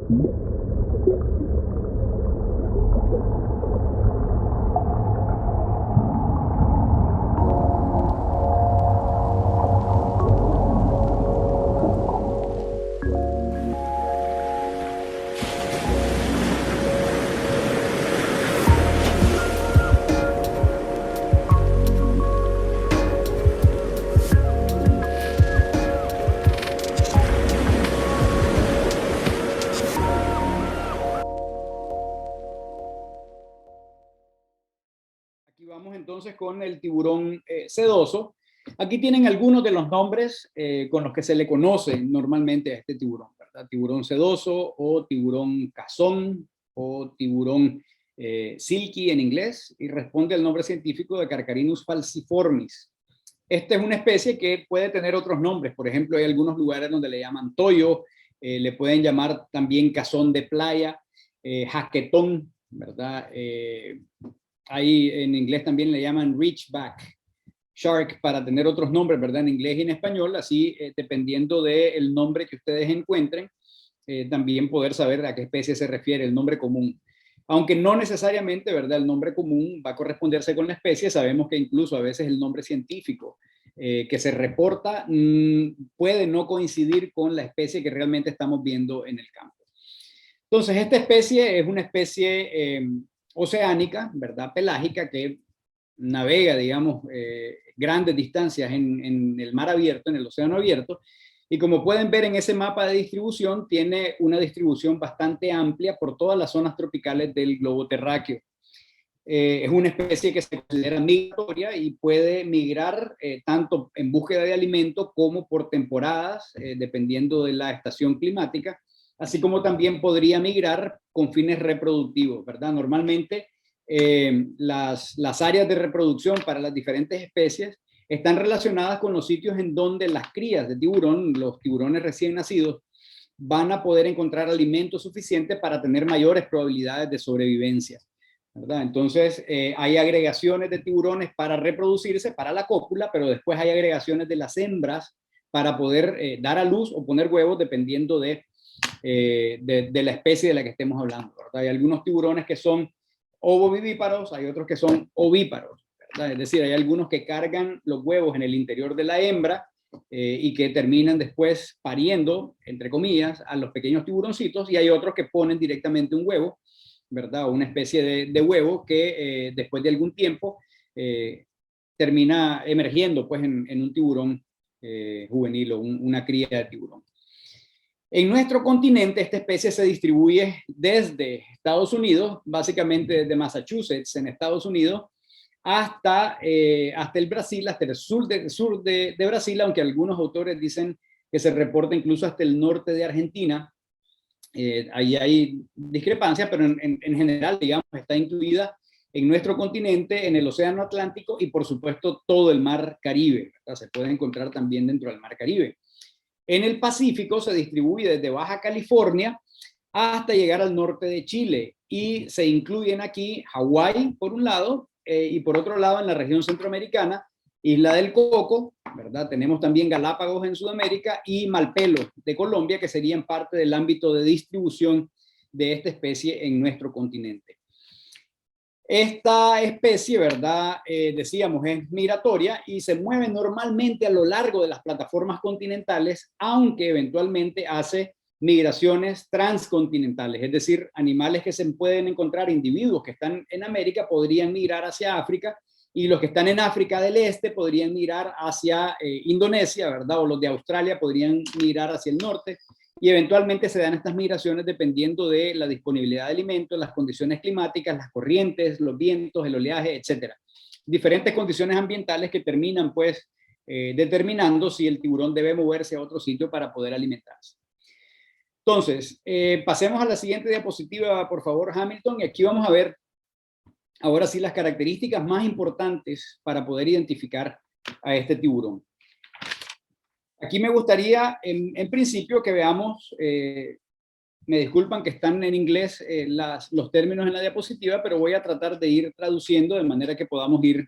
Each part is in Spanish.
Aquí vamos entonces con el tiburón sedoso. Aquí tienen algunos de los nombres con los que se le conoce normalmente a este tiburón, ¿verdad? Tiburón sedoso o tiburón cazón o tiburón silky en inglés, y responde al nombre científico de Carcharinus falciformis. Esta es una especie que puede tener otros nombres. Por ejemplo, hay algunos lugares donde le llaman toyo, le pueden llamar también cazón de playa, jaquetón, ¿verdad? Ahí en inglés también le llaman reachback shark, para tener otros nombres, ¿verdad? En inglés y en español, así dependiendo del nombre que ustedes encuentren, también poder saber a qué especie se refiere el nombre común. Aunque no necesariamente, ¿verdad? El nombre común va a corresponderse con la especie, sabemos que incluso a veces el nombre científico que se reporta puede no coincidir con la especie que realmente estamos viendo en el campo. Entonces, esta especie es una especie oceánica, ¿verdad? Pelágica, que navega, digamos, grandes distancias en el mar abierto, en el océano abierto, y como pueden ver en ese mapa de distribución, tiene una distribución bastante amplia por todas las zonas tropicales del globo terráqueo. Es una especie que se considera migratoria y puede migrar tanto en búsqueda de alimento como por temporadas, dependiendo de la estación climática, así como también podría migrar con fines reproductivos, ¿verdad? Normalmente las áreas de reproducción para las diferentes especies están relacionadas con los sitios en donde las crías de tiburón, los tiburones recién nacidos, van a poder encontrar alimento suficiente para tener mayores probabilidades de sobrevivencia, ¿verdad? Entonces, hay agregaciones de tiburones para reproducirse, para la cópula, pero después hay agregaciones de las hembras para poder dar a luz o poner huevos dependiendo de la especie de la que estemos hablando, ¿verdad? Hay algunos tiburones que son ovovivíparos, hay otros que son ovíparos, ¿verdad? Es decir, hay algunos que cargan los huevos en el interior de la hembra y que terminan después pariendo, entre comillas, a los pequeños tiburoncitos, y hay otros que ponen directamente un huevo, ¿verdad? O una especie de huevo que después de algún tiempo termina emergiendo pues en un tiburón juvenil o una cría de tiburón. En nuestro continente, esta especie se distribuye desde Estados Unidos, básicamente desde Massachusetts, en Estados Unidos, hasta el Brasil, hasta el sur de Brasil, aunque algunos autores dicen que se reporta incluso hasta el norte de Argentina. Ahí hay discrepancias, pero en general, digamos, está incluida en nuestro continente, en el Océano Atlántico y, por supuesto, todo el Mar Caribe, ¿verdad? Se puede encontrar también dentro del Mar Caribe. En el Pacífico se distribuye desde Baja California hasta llegar al norte de Chile, y se incluyen aquí Hawái por un lado y por otro lado en la región centroamericana, Isla del Coco, ¿verdad? Tenemos también Galápagos en Sudamérica y Malpelo de Colombia, que serían parte del ámbito de distribución de esta especie en nuestro continente. Esta especie, ¿verdad? Decíamos, es migratoria y se mueve normalmente a lo largo de las plataformas continentales, aunque eventualmente hace migraciones transcontinentales, es decir, animales que se pueden encontrar, individuos que están en América podrían migrar hacia África, y los que están en África del Este podrían migrar hacia Indonesia, ¿verdad? O los de Australia podrían migrar hacia el norte, y eventualmente se dan estas migraciones dependiendo de la disponibilidad de alimentos, las condiciones climáticas, las corrientes, los vientos, el oleaje, etcétera. Diferentes condiciones ambientales que terminan pues determinando si el tiburón debe moverse a otro sitio para poder alimentarse. Entonces, pasemos a la siguiente diapositiva, por favor, Hamilton, y aquí vamos a ver ahora sí las características más importantes para poder identificar a este tiburón. Aquí me gustaría, en principio, que veamos, me disculpan que están en inglés los términos en la diapositiva, pero voy a tratar de ir traduciendo de manera que podamos ir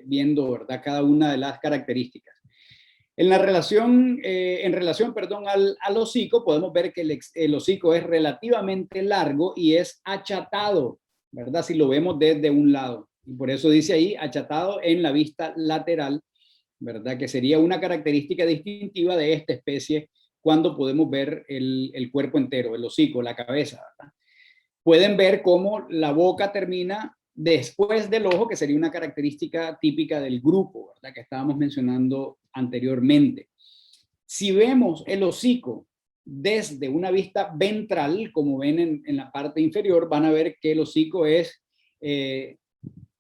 viendo, ¿verdad?, cada una de las características. En relación, perdón, al hocico, podemos ver que el hocico es relativamente largo y es achatado, ¿verdad? Si lo vemos desde un lado. Y por eso dice ahí achatado en la vista lateral, ¿verdad? Que sería una característica distintiva de esta especie cuando podemos ver el cuerpo entero, el hocico, la cabeza, ¿verdad? Pueden ver cómo la boca termina después del ojo, que sería una característica típica del grupo, ¿verdad? Que estábamos mencionando anteriormente. Si vemos el hocico desde una vista ventral, como ven en la parte inferior, van a ver que el hocico es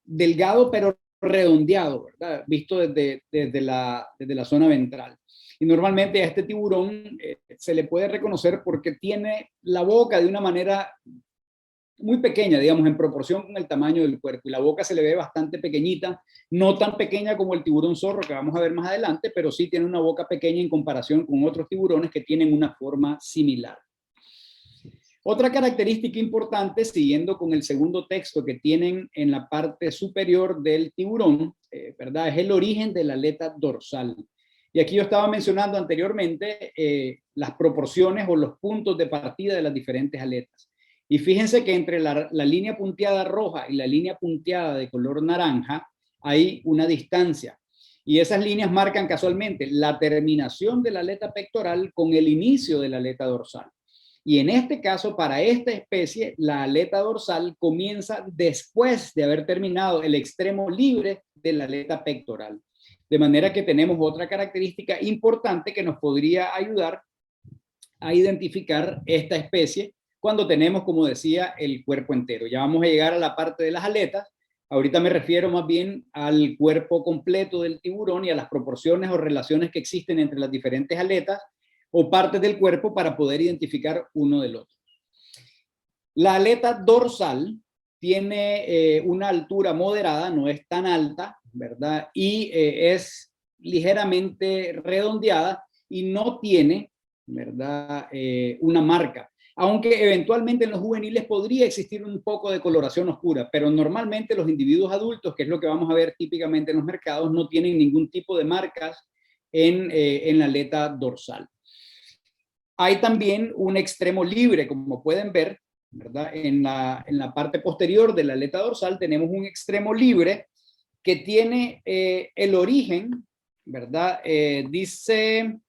delgado pero redondeado, ¿verdad? Visto desde la zona ventral. Y normalmente a este tiburón se le puede reconocer porque tiene la boca de una manera muy pequeña, digamos, en proporción con el tamaño del cuerpo. Y la boca se le ve bastante pequeñita, no tan pequeña como el tiburón zorro que vamos a ver más adelante, pero sí tiene una boca pequeña en comparación con otros tiburones que tienen una forma similar. Otra característica importante, siguiendo con el segundo texto que tienen en la parte superior del tiburón, ¿verdad? Es el origen de la aleta dorsal. Y aquí yo estaba mencionando anteriormente las proporciones o los puntos de partida de las diferentes aletas. Y fíjense que entre la línea punteada roja y la línea punteada de color naranja hay una distancia. Y esas líneas marcan casualmente la terminación de la aleta pectoral con el inicio de la aleta dorsal. Y en este caso, para esta especie, la aleta dorsal comienza después de haber terminado el extremo libre de la aleta pectoral. De manera que tenemos otra característica importante que nos podría ayudar a identificar esta especie cuando tenemos, como decía, el cuerpo entero. Ya vamos a llegar a la parte de las aletas. Ahorita me refiero más bien al cuerpo completo del tiburón y a las proporciones o relaciones que existen entre las diferentes aletas o partes del cuerpo para poder identificar uno del otro. La aleta dorsal tiene una altura moderada, no es tan alta, ¿verdad? Y es ligeramente redondeada y no tiene, ¿verdad? Una marca. Aunque eventualmente en los juveniles podría existir un poco de coloración oscura, pero normalmente los individuos adultos, que es lo que vamos a ver típicamente en los mercados, no tienen ningún tipo de marcas en la aleta dorsal. Hay también un extremo libre, como pueden ver, ¿verdad? En la parte posterior de la aleta dorsal tenemos un extremo libre que tiene el origen, ¿verdad? Dice,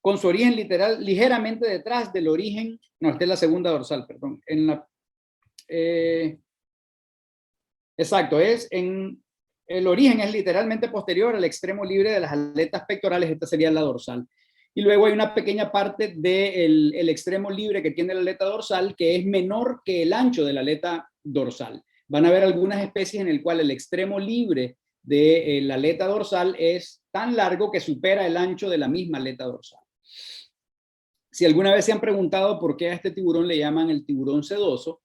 con su origen literal, ligeramente detrás del origen, no, esta es la segunda dorsal, perdón. Exacto, el origen es literalmente posterior al extremo libre de las aletas pectorales, esta sería la dorsal. Y luego hay una pequeña parte del extremo libre que tiene la aleta dorsal que es menor que el ancho de la aleta dorsal. Van a ver algunas especies en el cual el extremo libre de la aleta dorsal es tan largo que supera el ancho de la misma aleta dorsal. Si alguna vez se han preguntado por qué a este tiburón le llaman el tiburón sedoso,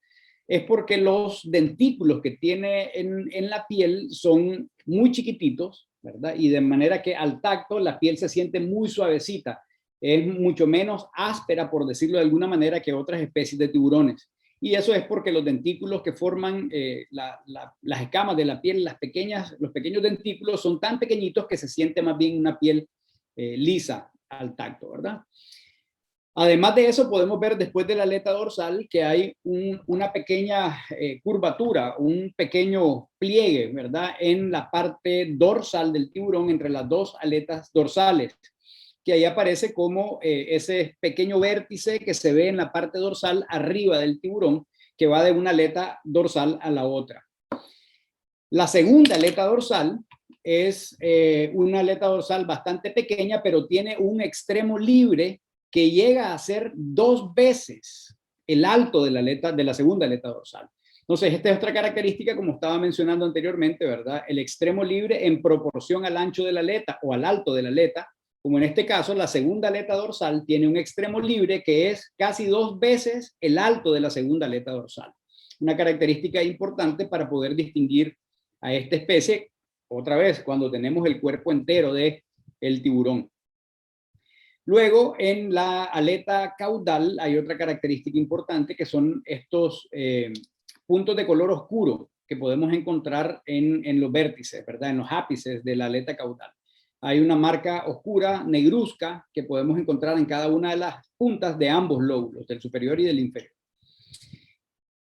es porque los dentículos que tiene en la piel son muy chiquititos, ¿verdad? Y de manera que al tacto la piel se siente muy suavecita, es mucho menos áspera, por decirlo de alguna manera, que otras especies de tiburones. Y eso es porque los dentículos que forman las escamas de la piel, los pequeños dentículos son tan pequeñitos que se siente más bien una piel lisa al tacto, ¿verdad? Además de eso, podemos ver después de la aleta dorsal que hay una pequeña curvatura, un pequeño pliegue, ¿verdad? En la parte dorsal del tiburón, entre las dos aletas dorsales, que ahí aparece como ese pequeño vértice que se ve en la parte dorsal arriba del tiburón, que va de una aleta dorsal a la otra. La segunda aleta dorsal es una aleta dorsal bastante pequeña, pero tiene un extremo libre que llega a ser 2 veces el alto de la segunda aleta dorsal. Entonces, esta es otra característica, como estaba mencionando anteriormente, ¿verdad? El extremo libre en proporción al ancho de la aleta o al alto de la aleta, como en este caso, la segunda aleta dorsal tiene un extremo libre que es casi 2 veces el alto de la segunda aleta dorsal. Una característica importante para poder distinguir a esta especie, otra vez, cuando tenemos el cuerpo entero del tiburón. Luego, en la aleta caudal hay otra característica importante que son estos puntos de color oscuro que podemos encontrar en los vértices, ¿verdad? En los ápices de la aleta caudal. hay una marca oscura, negruzca, que podemos encontrar en cada una de las puntas de ambos lóbulos, del superior y del inferior.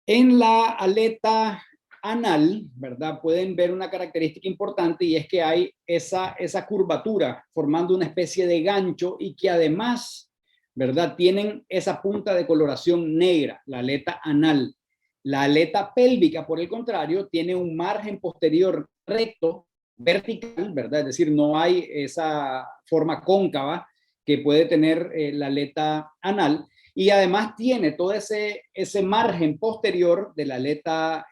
En la aleta anal, ¿verdad? Pueden ver una característica importante y es que hay esa curvatura formando una especie de gancho y que además, ¿verdad? Tienen esa punta de coloración negra, la aleta anal. La aleta pélvica, por el contrario, tiene un margen posterior recto, vertical, ¿verdad? Es decir, no hay esa forma cóncava que puede tener la aleta anal. Y además tiene todo ese margen posterior de la aleta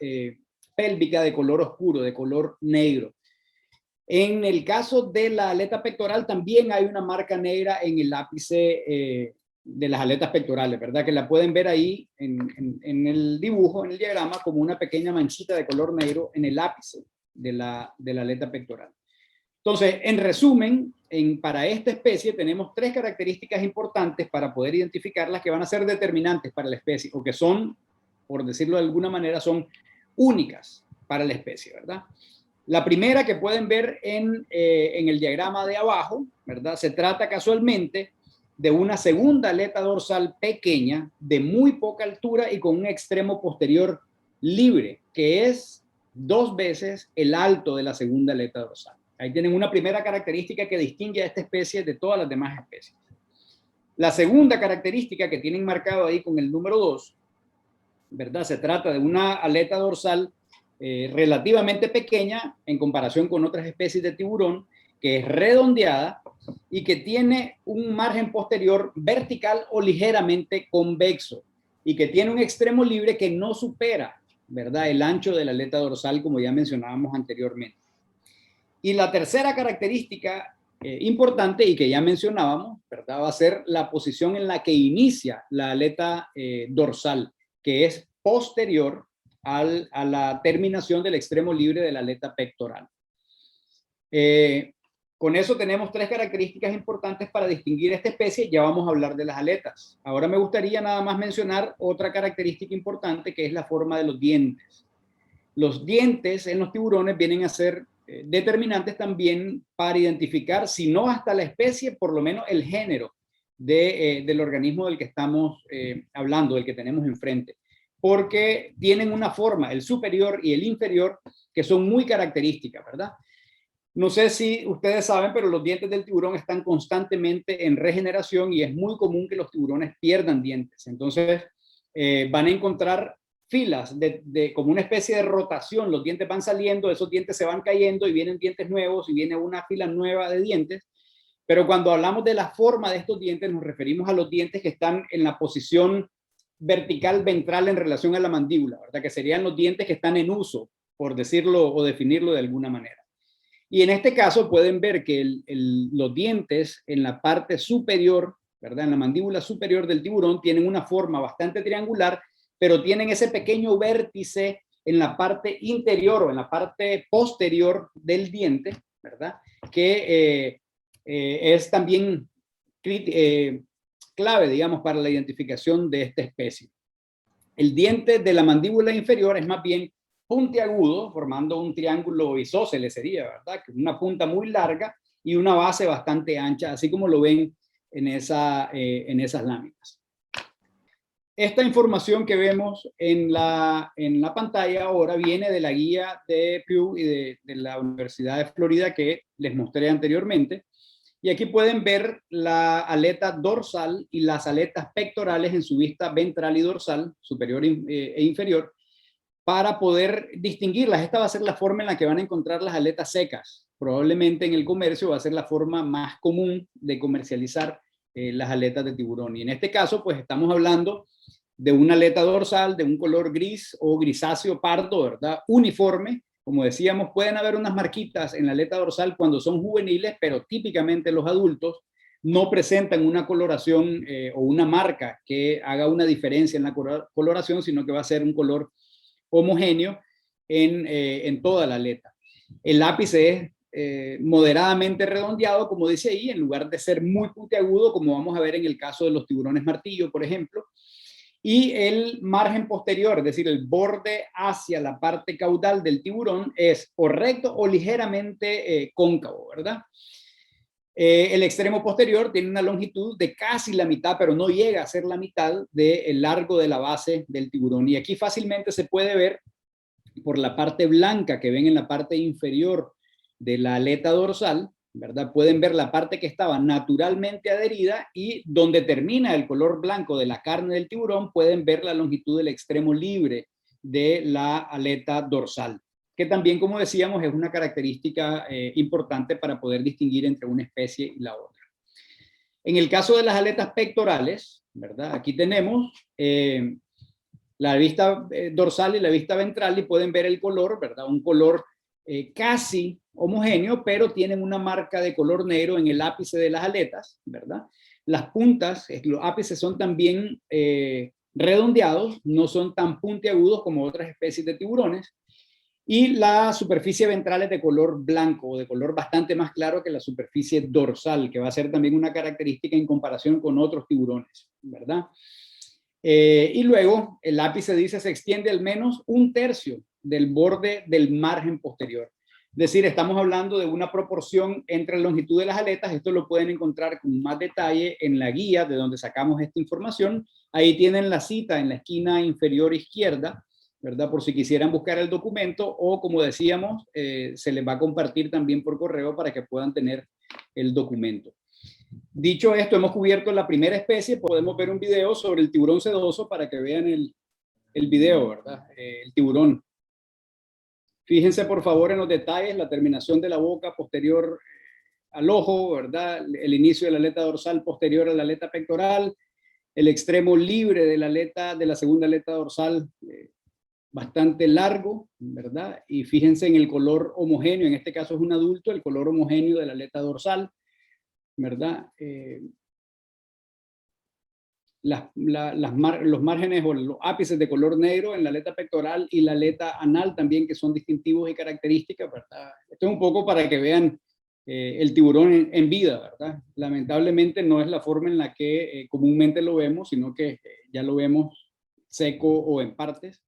pélvica de color oscuro, de color negro. En el caso de la aleta pectoral también hay una marca negra en el ápice de las aletas pectorales, ¿verdad? Que la pueden ver ahí en el dibujo, en el diagrama, como una pequeña manchita de color negro en el ápice de la aleta pectoral. Entonces, en resumen, para esta especie tenemos 3 características importantes para poder identificarlas que van a ser determinantes para la especie, o que son, por decirlo de alguna manera, son únicas para la especie, ¿verdad? La primera que pueden ver en el diagrama de abajo, ¿verdad? Se trata casualmente de una segunda aleta dorsal pequeña, de muy poca altura y con un extremo posterior libre, que es 2 veces el alto de la segunda aleta dorsal. Ahí tienen una primera característica que distingue a esta especie de todas las demás especies. La segunda característica que tienen marcado ahí con el número 2, ¿verdad? Se trata de una aleta dorsal relativamente pequeña en comparación con otras especies de tiburón, que es redondeada y que tiene un margen posterior vertical o ligeramente convexo y que tiene un extremo libre que no supera, ¿verdad?, el ancho de la aleta dorsal, como ya mencionábamos anteriormente. Y la tercera característica importante y que ya mencionábamos, ¿verdad?, va a ser la posición en la que inicia la aleta dorsal, que es posterior a la terminación del extremo libre de la aleta pectoral. Con eso tenemos 3 características importantes para distinguir esta especie. Ya vamos a hablar de las aletas. Ahora me gustaría nada más mencionar otra característica importante, que es la forma de los dientes. Los dientes en los tiburones vienen a ser determinantes también para identificar, si no hasta la especie, por lo menos el género del organismo del que estamos hablando, del que tenemos enfrente. Porque tienen una forma, el superior y el inferior, que son muy características, ¿verdad? No sé si ustedes saben, pero los dientes del tiburón están constantemente en regeneración y es muy común que los tiburones pierdan dientes. Entonces, van a encontrar filas como una especie de rotación. Los dientes van saliendo, esos dientes se van cayendo y vienen dientes nuevos y viene una fila nueva de dientes. Pero cuando hablamos de la forma de estos dientes, nos referimos a los dientes que están en la posición vertical ventral en relación a la mandíbula, ¿verdad? Que serían los dientes que están en uso, por decirlo o definirlo de alguna manera. Y en este caso pueden ver que los dientes en la parte superior, ¿verdad?, en la mandíbula superior del tiburón, tienen una forma bastante triangular, pero tienen ese pequeño vértice en la parte interior o en la parte posterior del diente, ¿verdad?, que es también clave, digamos, para la identificación de esta especie. El diente de la mandíbula inferior es más bien puntiagudo, formando un triángulo isósceles sería, ¿verdad? Una punta muy larga y una base bastante ancha, así como lo ven en esas láminas. Esta información que vemos en la pantalla ahora viene de la guía de Pew y de la Universidad de Florida que les mostré anteriormente. Y aquí pueden ver la aleta dorsal y las aletas pectorales en su vista ventral y dorsal, superior e inferior, para poder distinguirlas. Esta va a ser la forma en la que van a encontrar las aletas secas. Probablemente en el comercio va a ser la forma más común de comercializar las aletas de tiburón. Y en este caso, pues estamos hablando de una aleta dorsal de un color gris o grisáceo pardo, ¿verdad?, uniforme. Como decíamos, pueden haber unas marquitas en la aleta dorsal cuando son juveniles, pero típicamente los adultos no presentan una coloración o una marca que haga una diferencia en la coloración, sino que va a ser un color homogéneo en toda la aleta. El ápice es moderadamente redondeado, como dice ahí, en lugar de ser muy puntiagudo, como vamos a ver en el caso de los tiburones martillo, por ejemplo. Y el margen posterior, es decir, el borde hacia la parte caudal del tiburón, es o recto o ligeramente cóncavo, ¿verdad? El extremo posterior tiene una longitud de casi la mitad, pero no llega a ser la mitad del largo de la base del tiburón. Y aquí fácilmente se puede ver por la parte blanca que ven en la parte inferior de la aleta dorsal, ¿verdad? Pueden ver la parte que estaba naturalmente adherida y donde termina el color blanco de la carne del tiburón, pueden ver la longitud del extremo libre de la aleta dorsal, que también, como decíamos, es una característica importante para poder distinguir entre una especie y la otra. En el caso de las aletas pectorales, ¿verdad? Aquí tenemos la vista dorsal y la vista ventral y pueden ver el color, ¿verdad? Un color casi homogéneo, pero tienen una marca de color negro en el ápice de las aletas, ¿verdad? Las puntas, los ápices son también redondeados, no son tan puntiagudos como otras especies de tiburones, y la superficie ventral es de color blanco, de color bastante más claro que la superficie dorsal, que va a ser también una característica en comparación con otros tiburones, ¿verdad? Y luego el ápice dice se extiende al menos 1/3 del borde del margen posterior. Es decir, estamos hablando de una proporción entre la longitud de las aletas. Esto lo pueden encontrar con más detalle en la guía de donde sacamos esta información. Ahí tienen la cita en la esquina inferior izquierda, ¿verdad? Por si quisieran buscar el documento, o como decíamos, se les va a compartir también por correo para que puedan tener el documento. Dicho esto, hemos cubierto la primera especie. Podemos ver un video sobre el tiburón sedoso para que vean el video, ¿verdad? El tiburón. Fíjense por favor en los detalles, la terminación de la boca posterior al ojo, ¿verdad? El inicio de la aleta dorsal posterior a la aleta pectoral, el extremo libre de la aleta, de la segunda aleta dorsal, bastante largo, ¿verdad? Y fíjense en el color homogéneo, en este caso es un adulto, el color homogéneo de la aleta dorsal, ¿verdad? Los márgenes o los ápices de color negro en la aleta pectoral y la aleta anal también, que son distintivos y características, ¿verdad? Esto es un poco para que vean el tiburón en vida, ¿verdad? Lamentablemente no es la forma en la que comúnmente lo vemos, sino que ya lo vemos seco o en partes.